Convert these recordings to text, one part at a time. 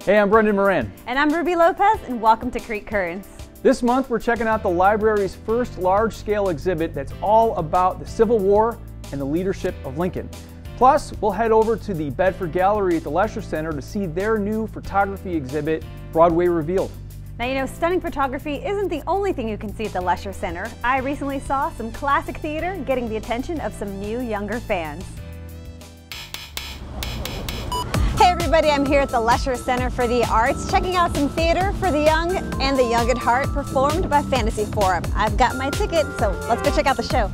Hey, I'm Brendan Moran. And I'm Ruby Lopez, and welcome to Creek Currents. This month we're checking out the library's first large-scale exhibit that's all about the Civil War and the leadership of Lincoln. Plus, we'll head over to the Bedford Gallery at the Lesher Center to see their new photography exhibit, Broadway Revealed. Now, you know, stunning photography isn't the only thing you can see at the Lesher Center. I recently saw some classic theater getting the attention of some new, younger fans. Hey everybody, I'm here at the Lesher Center for the Arts, checking out some theater for the young and the young at heart performed by Fantasy Forum. I've got my ticket, so let's go check out the show.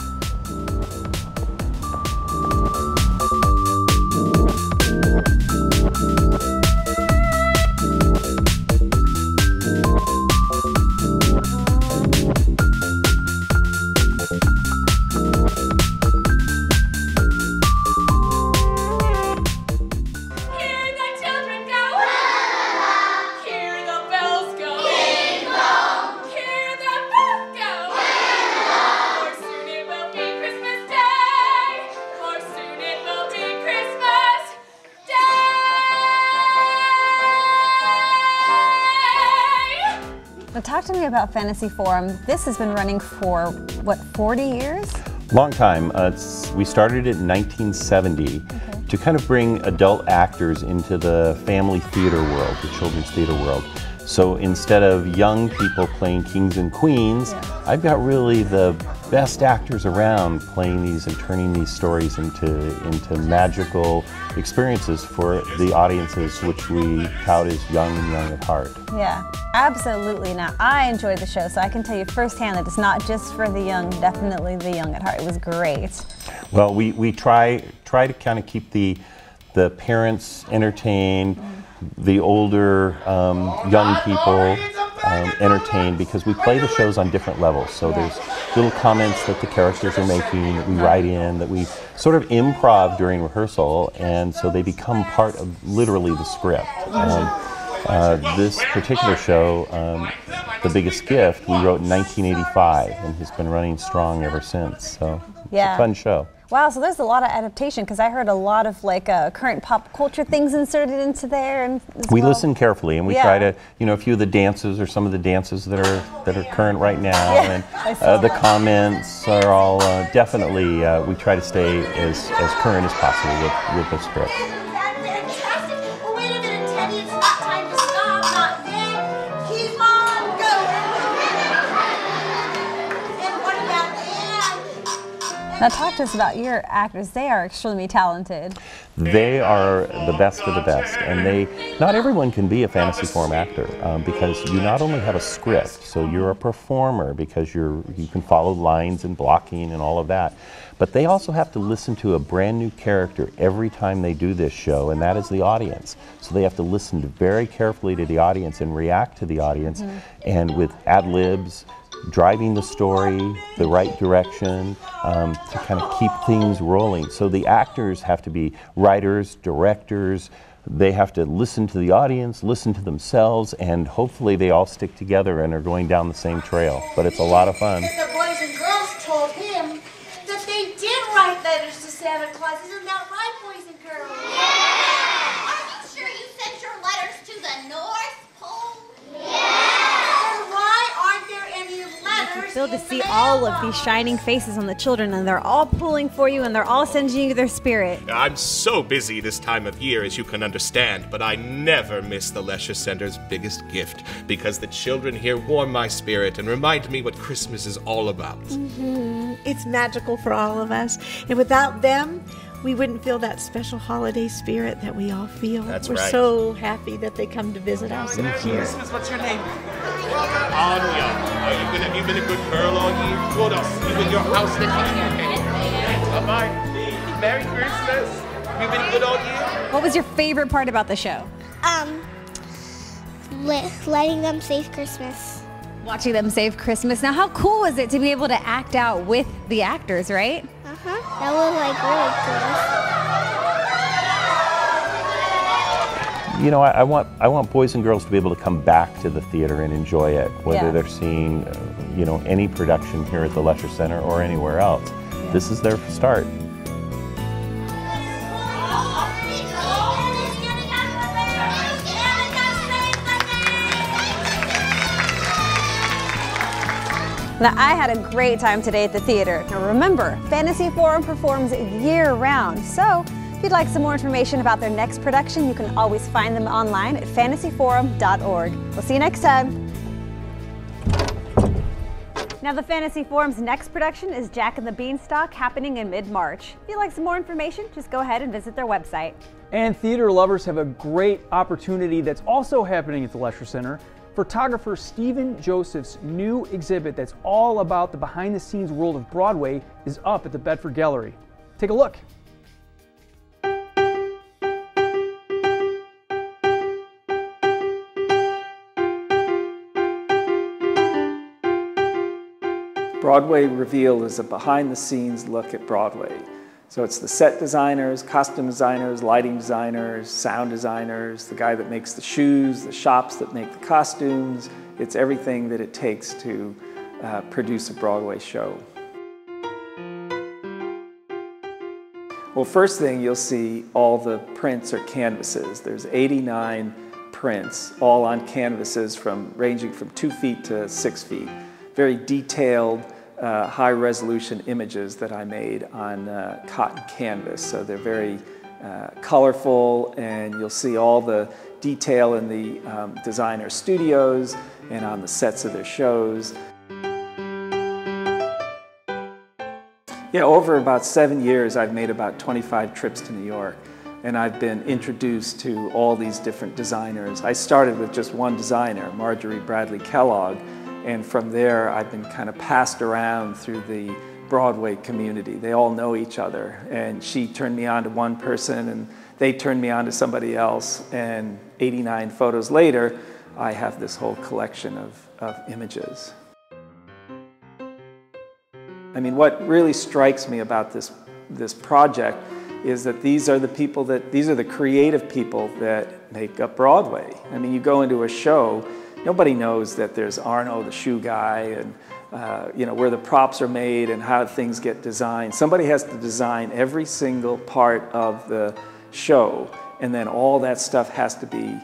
Now talk to me about Fantasy Forum. This has been running for, what, 40 years? Long time. We started it in 1970 to kind of bring adult actors into the family theater world, the children's theater world. So instead of young people playing kings and queens, I've got really the best actors around playing these and turning these stories into magical experiences for the audiences which we tout as young and young at heart. Yeah, absolutely. Now, I enjoyed the show, so I can tell you firsthand that it's not just for the young, definitely the young at heart. It was great. Well, we try to kind of keep the parents entertained, the older young people entertained, because we play the shows on different levels. So there's little comments that the characters are making that we write in, that we sort of improv during rehearsal, and so they become part of literally the script. This particular show, The Biggest Gift, we wrote in 1985 and has been running strong ever since. So it's a fun show. Wow, so there's a lot of adaptation, because I heard a lot of like current pop culture things inserted into there. And we listen carefully, and we try to, you know, a few of the dances or some of the dances that are current right now, and the comments are all definitely. We try to stay as current as possible with the script. Now talk to us about your actors. They are extremely talented. They are the best of the best, and not everyone can be a Fantasy Forum actor, because you not only have a script, so you're a performer because you can follow lines and blocking and all of that, but they also have to listen to a brand new character every time they do this show, and that is the audience. So they have to listen very carefully to the audience and react to the audience, and with ad-libs, driving the story the right direction, to kind of keep things rolling. So the actors have to be writers, directors, they have to listen to the audience, listen to themselves, and hopefully they all stick together and are going down the same trail. But it's a lot of fun. The boys and girls told him that they did write letters to Santa Claus. Isn't that right, boys and girls? Yeah! Are you sure you sent your letters to the North Pole? And why aren't there any letters? Thrilled to see all of these shining faces on the children, and they're all pulling for you, and they're all sending you their spirit. I'm so busy this time of year, as you can understand, but I never miss the Lesher Center's Biggest Gift, because the children here warm my spirit and remind me what Christmas is all about. It's magical for all of us, and without them, we wouldn't feel that special holiday spirit that we all feel. That's We're right. so happy that they come to visit us each year. Christmas, what's your name? Anya. Have you been a good girl all year? Good, I'll see you in your house next year. Bye-bye. Merry Christmas. Have you been good all year? What was your favorite part about the show? letting them save Christmas. Watching them save Christmas. Now, how cool is it to be able to act out with the actors, right? That was like really cool. You know, I want boys and girls to be able to come back to the theater and enjoy it, whether they're seeing, you know, any production here at the Lesher Center or anywhere else. Yeah. This is their start. Now, I had a great time today at the theater. Now remember, Fantasy Forum performs year-round, so if you'd like some more information about their next production, you can always find them online at fantasyforum.org. We'll see you next time. Now, the Fantasy Forum's next production is Jack and the Beanstalk, happening in mid-March. If you'd like some more information, just go ahead and visit their website. And theater lovers have a great opportunity that's also happening at the Lesher Center. Photographer Stephen Joseph's new exhibit that's all about the behind-the-scenes world of Broadway is up at the Bedford Gallery. Take a look. Broadway Revealed is a behind-the-scenes look at Broadway. So it's the set designers, costume designers, lighting designers, sound designers, the guy that makes the shoes, the shops that make the costumes. It's everything that it takes to produce a Broadway show. Well, first thing you'll see all the prints or canvases. There's 89 prints, all on canvases ranging from 2 feet to 6 feet. Very detailed, high-resolution images that I made on cotton canvas. So they're very colorful, and you'll see all the detail in the designer studios and on the sets of their shows. Yeah, over about 7 years, I've made about 25 trips to New York, and I've been introduced to all these different designers. I started with just one designer, Marjorie Bradley Kellogg, and from there, I've been kind of passed around through the Broadway community. They all know each other, and she turned me on to one person, and they turned me on to somebody else, and 89 photos later, I have this whole collection of images. I mean, what really strikes me about this project is that these are the creative people that make up Broadway. I mean, you go into a show, nobody knows that there's Arno, the shoe guy, and you know, where the props are made and how things get designed. Somebody has to design every single part of the show, and then all that stuff has to be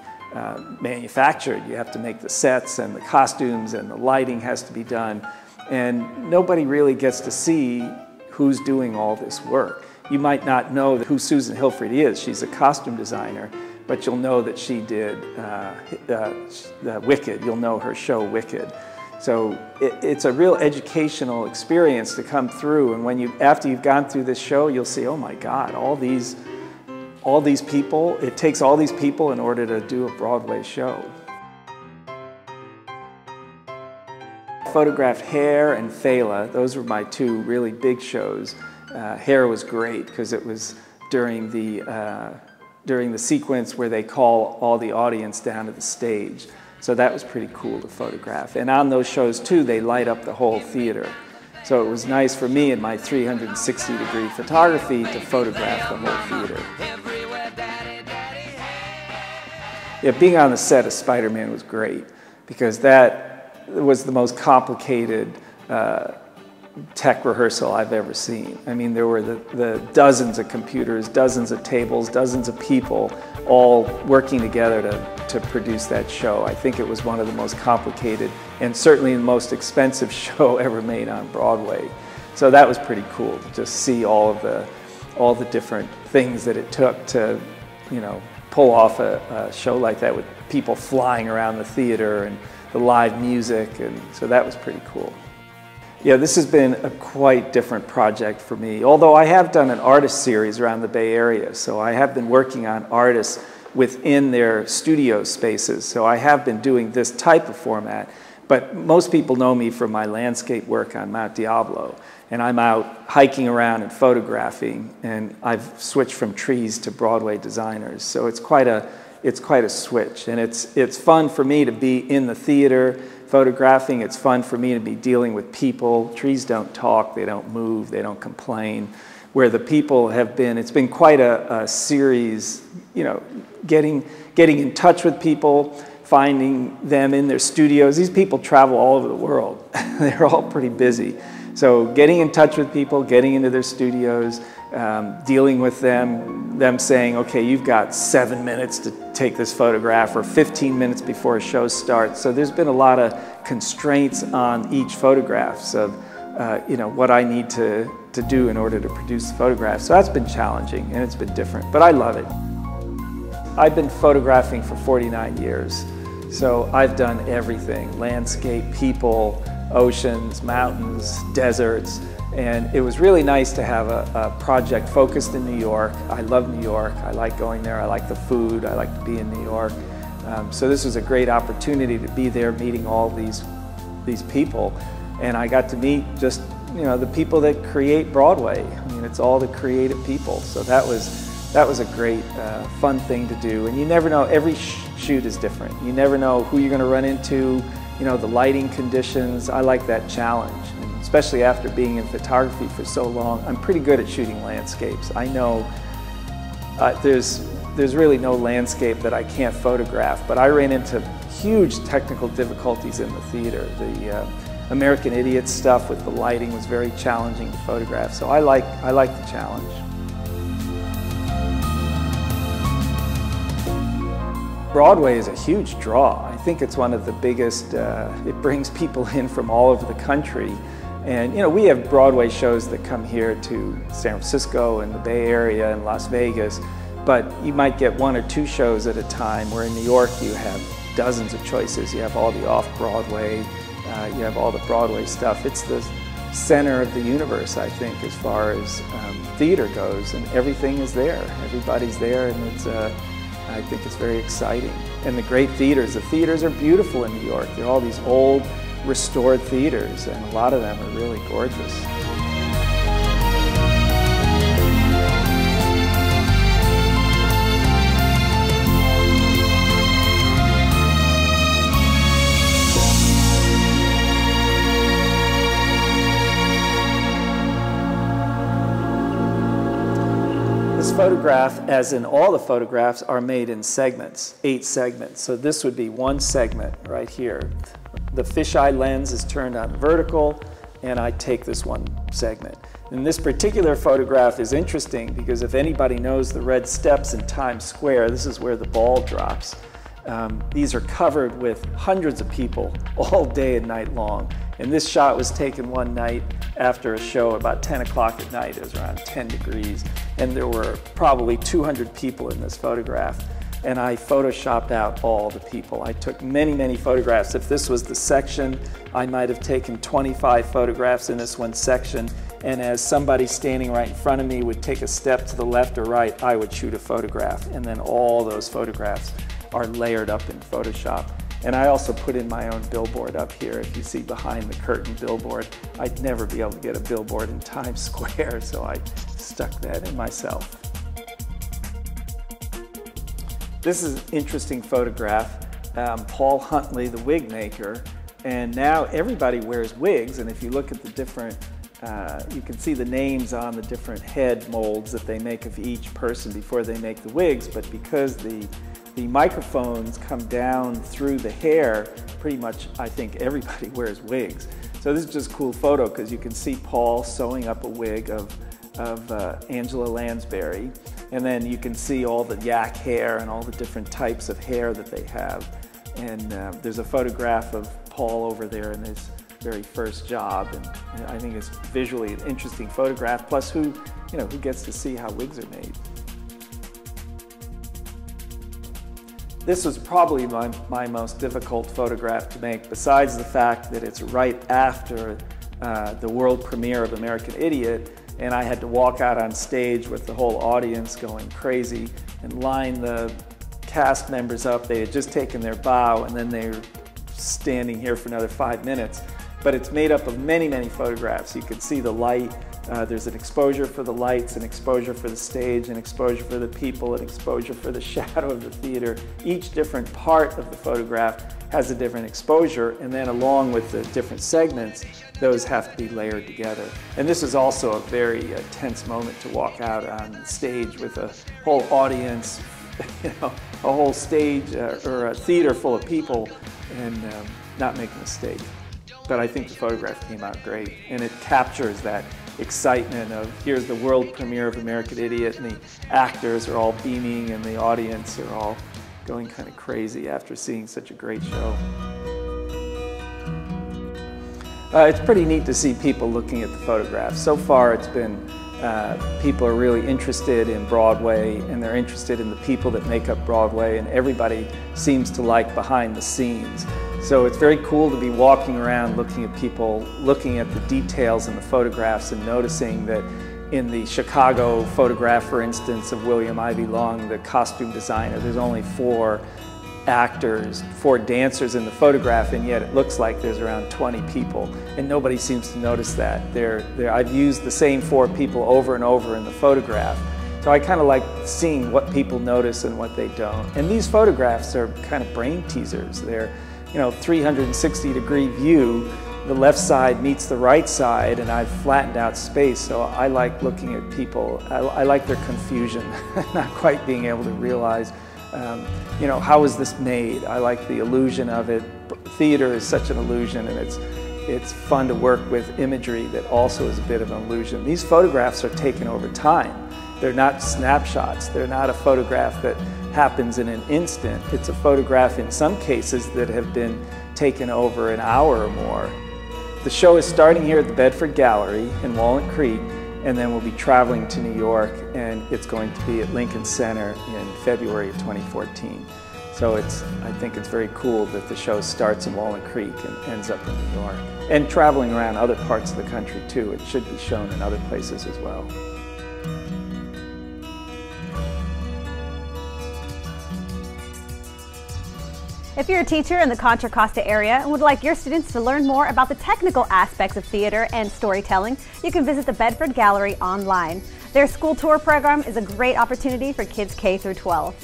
manufactured. You have to make the sets and the costumes, and the lighting has to be done. And nobody really gets to see who's doing all this work. You might not know who Susan Hilfred is. She's a costume designer, but you'll know that she did Wicked. You'll know her show Wicked. So it's a real educational experience to come through, and after you've gone through this show, you'll see, oh my God, all these people, it takes all these people in order to do a Broadway show. I photographed Hair and Fela. Those were my two really big shows. Hair was great because it was during the sequence where they call all the audience down to the stage. So that was pretty cool to photograph. And on those shows too, they light up the whole theater. So it was nice for me in my 360-degree photography to photograph the whole theater. Yeah, being on the set of Spider-Man was great because that was the most complicated tech rehearsal I've ever seen. I mean, there were the dozens of computers, dozens of tables, dozens of people all working together to produce that show. I think it was one of the most complicated and certainly the most expensive show ever made on Broadway. So that was pretty cool to just see all the different things that it took to, you know, pull off a show like that with people flying around the theater and the live music, and so that was pretty cool. Yeah, this has been a quite different project for me, although I have done an artist series around the Bay Area, so I have been working on artists within their studio spaces, so I have been doing this type of format, but most people know me from my landscape work on Mount Diablo, and I'm out hiking around and photographing, and I've switched from trees to Broadway designers, so it's quite a quite a switch. And it's fun for me to be in the theater photographing. It's fun for me to be dealing with people. Trees don't talk, they don't move, they don't complain. Where the people have been, it's been quite a series, you know, getting in touch with people, finding them in their studios. These people travel all over the world. They're all pretty busy. So getting in touch with people, getting into their studios, dealing with them saying, okay, you've got 7 minutes to take this photograph, or 15 minutes before a show starts. So there's been a lot of constraints on each photograph of you know, what I need to do in order to produce the photograph. So that's been challenging, and it's been different, but I love it. I've been photographing for 49 years. So I've done everything: landscape, people, oceans, mountains, deserts. And it was really nice to have a project focused in New York. I love New York. I like going there. I like the food. I like to be in New York. So this was a great opportunity to be there, meeting all these people. And I got to meet just, you know, the people that create Broadway. I mean, it's all the creative people. So that was a great, fun thing to do. And you never know, every shoot is different. You never know who you're going to run into, you know, the lighting conditions. I like that challenge. And especially after being in photography for so long, I'm pretty good at shooting landscapes. I know there's really no landscape that I can't photograph, but I ran into huge technical difficulties in the theater. The American Idiot stuff with the lighting was very challenging to photograph, so I like the challenge. Broadway is a huge draw. I think it's one of the biggest, it brings people in from all over the country. And you know, we have Broadway shows that come here to San Francisco and the Bay Area and Las Vegas, but you might get 1 or 2 shows at a time, where in New York you have dozens of choices. You have all the off-Broadway, you have all the Broadway stuff. It's the center of the universe, I think, as far as theater goes, and everything is there. Everybody's there, and it's, I think it's very exciting. And the great theaters, the theaters are beautiful in New York. They're all these old, restored theaters, and a lot of them are really gorgeous. This photograph, as in all the photographs, are made in segments, 8 segments. So this would be one segment right here. The fisheye lens is turned on vertical, and I take this one segment. And this particular photograph is interesting because if anybody knows the red steps in Times Square, this is where the ball drops. These are covered with hundreds of people all day and night long. And this shot was taken one night after a show about 10 o'clock at night. It was around 10 degrees. And there were probably 200 people in this photograph. And I photoshopped out all the people. I took many, many photographs. If this was the section, I might have taken 25 photographs in this one section. And as somebody standing right in front of me would take a step to the left or right, I would shoot a photograph. And then all those photographs are layered up in Photoshop. And I also put in my own billboard up here. If you see behind the curtain billboard, I'd never be able to get a billboard in Times Square, so I stuck that in myself. This is an interesting photograph. Paul Huntley, the wig maker, and now everybody wears wigs, and if you look at the different, you can see the names on the different head molds that they make of each person before they make the wigs, but because the microphones come down through the hair, pretty much I think everybody wears wigs. So this is just a cool photo because you can see Paul sewing up a wig of Angela Lansbury, and then you can see all the yak hair and all the different types of hair that they have. And there's a photograph of Paul over there in his very first job, and I think it's visually an interesting photograph, plus who gets to see how wigs are made. This was probably my most difficult photograph to make, besides the fact that it's right after the world premiere of American Idiot, and I had to walk out on stage with the whole audience going crazy and line the cast members up. They had just taken their bow, and then they were standing here for another 5 minutes. But it's made up of many, many photographs. You can see the light There's an exposure for the lights, an exposure for the stage, an exposure for the people, an exposure for the shadow of the theater. Each different part of the photograph has a different exposure, and then along with the different segments, those have to be layered together. And this is also a very tense moment to walk out on the stage with a whole audience, you know, a whole stage or a theater full of people, and not make a mistake. But I think the photograph came out great, and it captures that excitement of here's the world premiere of American Idiot, and the actors are all beaming and the audience are all going kind of crazy after seeing such a great show. It's pretty neat to see people looking at the photographs. So far it's been people are really interested in Broadway, and they're interested in the people that make up Broadway, and everybody seems to like behind the scenes. So it's very cool to be walking around looking at people, looking at the details in the photographs and noticing that in the Chicago photograph, for instance, of William Ivy Long, the costume designer, there's only 4 actors, 4 dancers in the photograph, and yet it looks like there's around 20 people, and nobody seems to notice that. I've used the same 4 people over and over in the photograph. So I kind of like seeing what people notice and what they don't. And these photographs are kind of brain teasers. They're, you know, 360-degree view. The left side meets the right side, and I've flattened out space, so I like looking at people. I like their confusion, not quite being able to realize, you know, how is this made? I like the illusion of it. Theater is such an illusion, and it's fun to work with imagery that also is a bit of an illusion. These photographs are taken over time. They're not snapshots. They're not a photograph that happens in an instant. It's a photograph in some cases that have been taken over an hour or more. The show is starting here at the Bedford Gallery in Walnut Creek, and then we'll be traveling to New York, and it's going to be at Lincoln Center in February of 2014. So I think it's very cool that the show starts in Walnut Creek and ends up in New York. And traveling around other parts of the country too. It should be shown in other places as well. If you're a teacher in the Contra Costa area and would like your students to learn more about the technical aspects of theater and storytelling, you can visit the Bedford Gallery online. Their school tour program is a great opportunity for kids K through 12.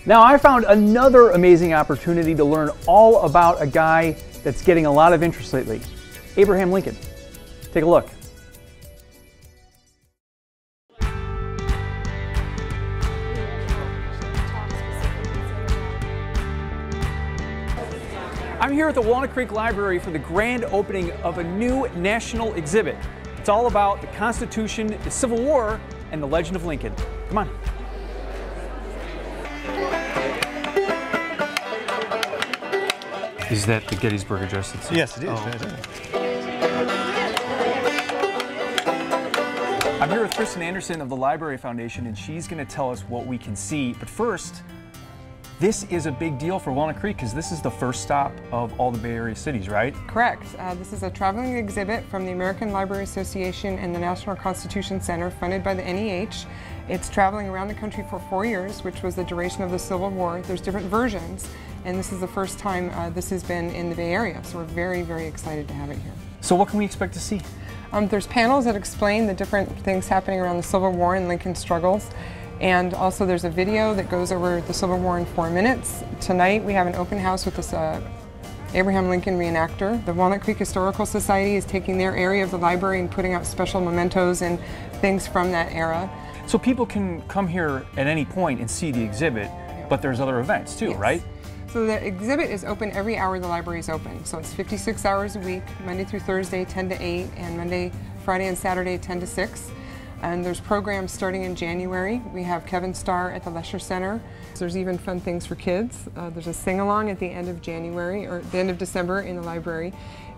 Now I found another amazing opportunity to learn all about a guy that's getting a lot of interest lately, Abraham Lincoln. Take a look. I'm here at the Walnut Creek Library for the grand opening of a new national exhibit. It's all about the Constitution, the Civil War, and the legend of Lincoln. Come on. Is that the Gettysburg Address? Yes, it is. I'm here with Kristen Anderson of the Library Foundation, and she's going to tell us what we can see. But first, this is a big deal for Walnut Creek because this is the first stop of all the Bay Area cities, right? Correct. This is a traveling exhibit from the American Library Association and the National Constitution Center, funded by the NEH. It's traveling around the country for 4 years, which was the duration of the Civil War. There's different versions, and this is the first time this has been in the Bay Area, so we're very, very excited to have it here. So what can we expect to see? There's panels that explain the different things happening around the Civil War and Lincoln's struggles. And also there's a video that goes over the Civil War in 4 minutes. Tonight we have an open house with this Abraham Lincoln reenactor. The Walnut Creek Historical Society is taking their area of the library and putting out special mementos and things from that era. So people can come here at any point and see the exhibit, but there's other events too, yes. Right? So the exhibit is open every hour the library is open. So it's 56 hours a week, Monday through Thursday, 10 to 8, and Monday, Friday, and Saturday, 10 to 6. And there's programs starting in January. We have Kevin Starr at the Lesher Center. There's even fun things for kids. There's a sing-along at the end of January, or the end of December in the library.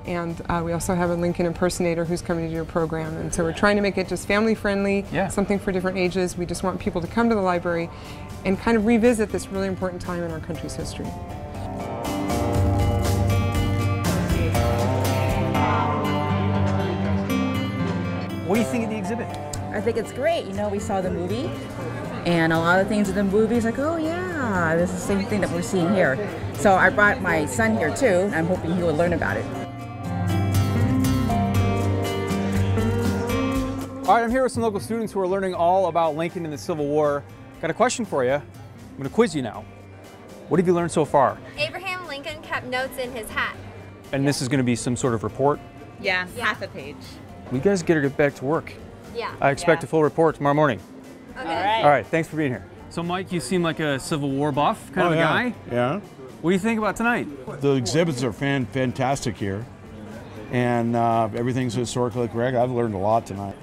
And we also have a Lincoln impersonator who's coming to do a program. And so we're trying to make it just family-friendly, something for different ages. We just want people to come to the library and kind of revisit this really important time in our country's history. What do you think of the exhibit? I think it's great. You know, we saw the movie, and a lot of things in the movie is like, oh yeah, this is the same thing that we're seeing here. So I brought my son here too. I'm hoping he will learn about it. All right, I'm here with some local students who are learning all about Lincoln and the Civil War. Got a question for you. I'm going to quiz you now. What have you learned so far? Abraham Lincoln kept notes in his hat. And this is going to be some sort of report? Yeah, half a page. We guys gotta get back to work. Yeah. I expect a full report tomorrow morning. Okay. All right, thanks for being here. So Mike, you seem like a Civil War buff kind of a guy. Yeah. What do you think about tonight? The exhibits are fantastic here. And everything's historically correct. I've learned a lot tonight.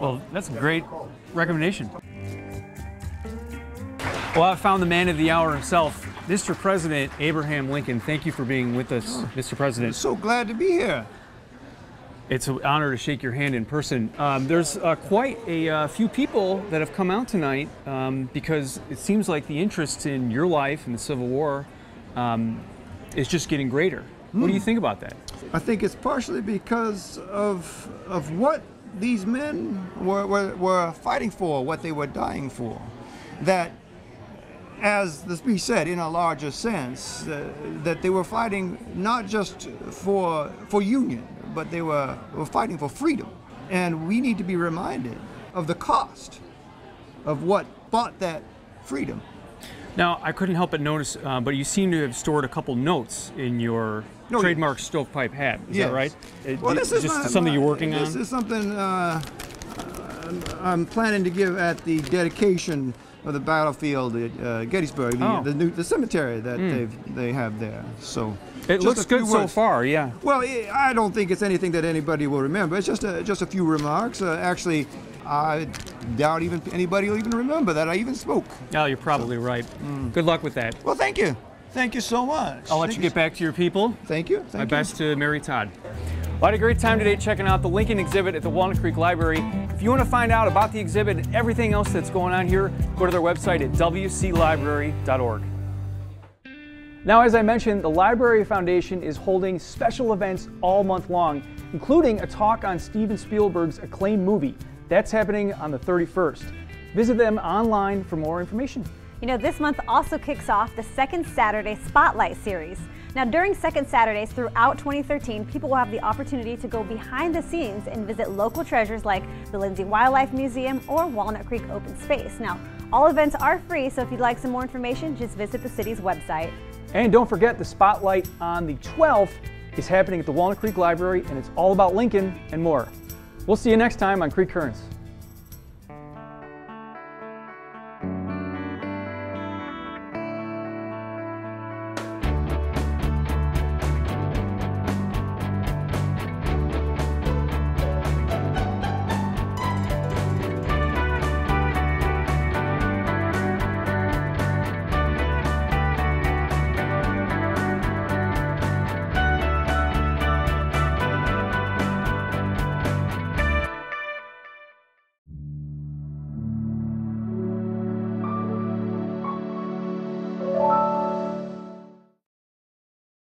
Well, that's a great recommendation. Well, I found the man of the hour himself, Mr. President Abraham Lincoln. Thank you for being with us, Mr. President. So glad to be here. It's an honor to shake your hand in person. There's quite a few people that have come out tonight because it seems like the interest in your life and the Civil War is just getting greater. What do you think about that? I think it's partially because of what these men were fighting for, what they were dying for. That, as the speech said, in a larger sense, that they were fighting not just for union, but they were fighting for freedom. And we need to be reminded of the cost of what bought that freedom. Now, I couldn't help but notice, but you seem to have stored a couple notes in your trademark stovepipe hat. Is that right? Well, this is just something you're working on? This is something I'm planning to give at the dedication of the battlefield at Gettysburg, the cemetery that they have there. So it looks good so far, yeah. Well, I don't think it's anything that anybody will remember. It's just a few remarks. Actually, I doubt even anybody will even remember that I even spoke. Oh, you're probably right. Good luck with that. Well, thank you. Thank you so much. I'll let you get back to your people. Thank you. My best to Mary Todd. Well, I had a great time today checking out the Lincoln exhibit at the Walnut Creek Library. If you want to find out about the exhibit and everything else that's going on here, go to their website at wclibrary.org. Now, as I mentioned, the Library Foundation is holding special events all month long, including a talk on Steven Spielberg's acclaimed movie. That's happening on the 31st. Visit them online for more information. You know, this month also kicks off the Second Saturday Spotlight Series. Now, during Second Saturdays throughout 2013, people will have the opportunity to go behind the scenes and visit local treasures like the Lindsay Wildlife Museum or Walnut Creek Open Space. Now, all events are free, so if you'd like some more information, just visit the city's website. And don't forget, the Spotlight on the 12th is happening at the Walnut Creek Library, and it's all about Lincoln and more. We'll see you next time on Creek Currents.